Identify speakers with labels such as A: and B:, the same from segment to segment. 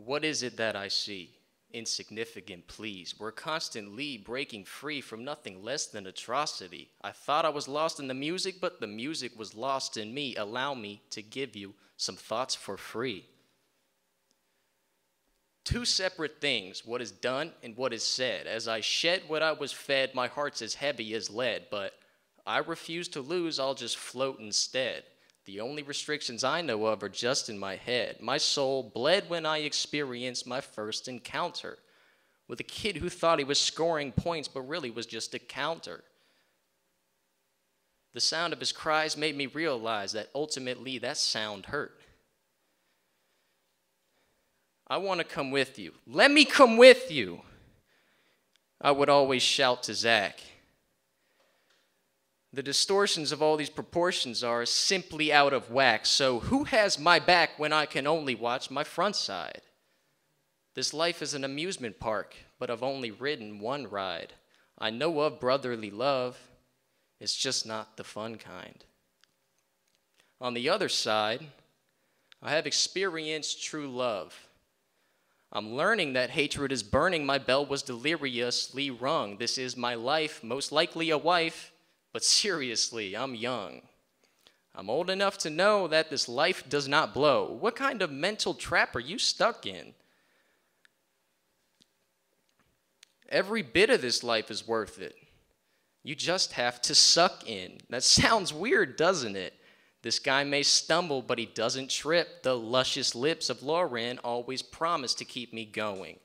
A: What is it that I see? Insignificant, please. We're constantly breaking free from nothing less than atrocity. I thought I was lost in the music, but the music was lost in me. Allow me to give you some thoughts for free. Two separate things, what is done and what is said. As I shed what I was fed, my heart's as heavy as lead, but I refuse to lose, I'll just float instead. The only restrictions I know of are just in my head. My soul bled when I experienced my first encounter with a kid who thought he was scoring points but really was just a counter. The sound of his cries made me realize that ultimately that sound hurt. I want to come with you. Let me come with you, I would always shout to Zach. The distortions of all these proportions are simply out of whack, so who has my back when I can only watch my front side? This life is an amusement park, but I've only ridden one ride. I know of brotherly love, it's just not the fun kind. On the other side, I have experienced true love. I'm learning that hatred is burning, my bell was deliriously rung. This is my life, most likely a wife. But seriously, I'm young. I'm old enough to know that this life does not blow. What kind of mental trap are you stuck in? Every bit of this life is worth it. You just have to suck in. That sounds weird, doesn't it? This guy may stumble, but he doesn't trip. The luscious lips of Lauren always promise to keep me going.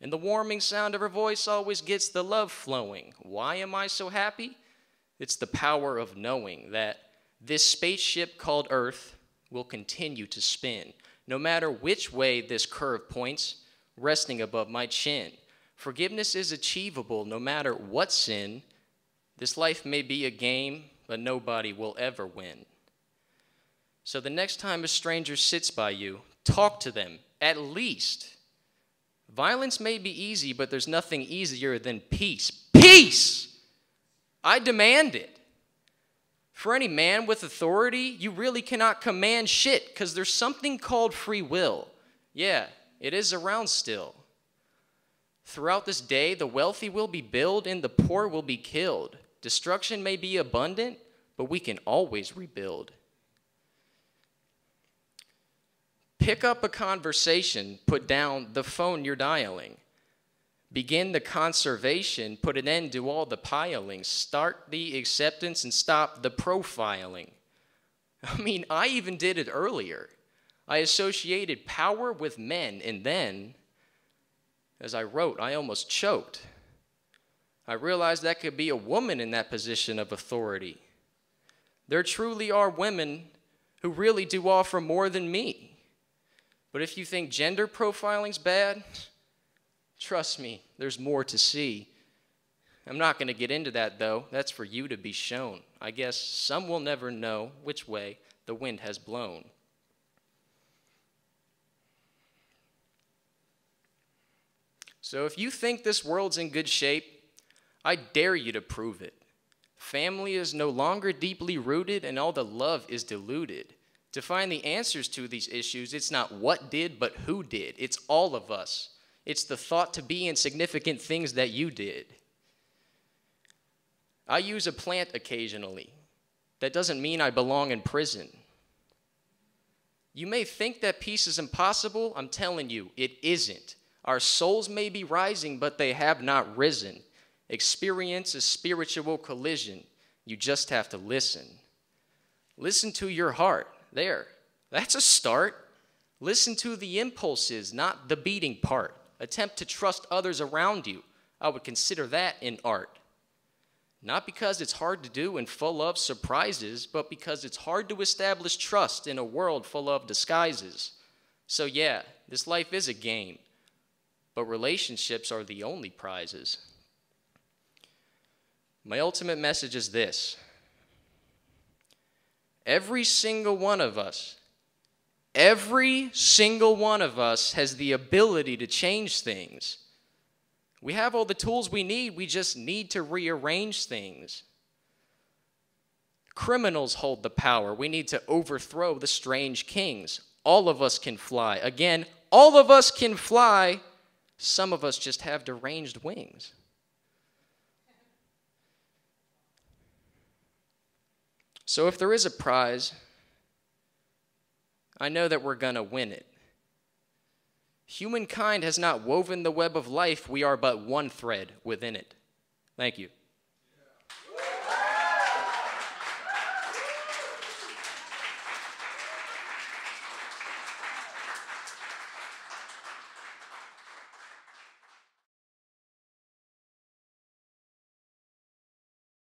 A: And the warming sound of her voice always gets the love flowing. Why am I so happy? It's the power of knowing that this spaceship called Earth will continue to spin, no matter which way this curve points, resting above my chin. Forgiveness is achievable no matter what sin. This life may be a game, but nobody will ever win. So the next time a stranger sits by you, talk to them, at least. Violence may be easy, but there's nothing easier than peace. Peace! I demand it. For any man with authority, you really cannot command shit because there's something called free will. Yeah, it is around still. Throughout this day, the wealthy will be billed and the poor will be killed. Destruction may be abundant, but we can always rebuild. Pick up a conversation, put down the phone you're dialing. Begin the conservation, put an end to all the piling. Start the acceptance and stop the profiling. I mean, I even did it earlier. I associated power with men, and then, as I wrote, I almost choked. I realized that could be a woman in that position of authority. There truly are women who really do offer more than me. But if you think gender profiling's bad, trust me, there's more to see. I'm not going to get into that, though. That's for you to be shown. I guess some will never know which way the wind has blown. So if you think this world's in good shape, I dare you to prove it. Family is no longer deeply rooted, and all the love is diluted. To find the answers to these issues, it's not what did, but who did. It's all of us. It's the thought to be insignificant things that you did. I use a plant occasionally. That doesn't mean I belong in prison. You may think that peace is impossible. I'm telling you, it isn't. Our souls may be rising, but they have not risen. Experience a spiritual collision. You just have to listen. Listen to your heart. There, that's a start. Listen to the impulses, not the beating part. Attempt to trust others around you. I would consider that in art. Not because it's hard to do and full of surprises, but because it's hard to establish trust in a world full of disguises. So yeah, this life is a game, but relationships are the only prizes. My ultimate message is this. Every single one of us has the ability to change things. We have all the tools we need. We just need to rearrange things. Criminals hold the power. We need to overthrow the strange kings. All of us can fly. Again, all of us can fly. Some of us just have deranged wings. So if there is a prize, I know that we're going to win it. Humankind has not woven the web of life. We are but one thread within it. Thank you.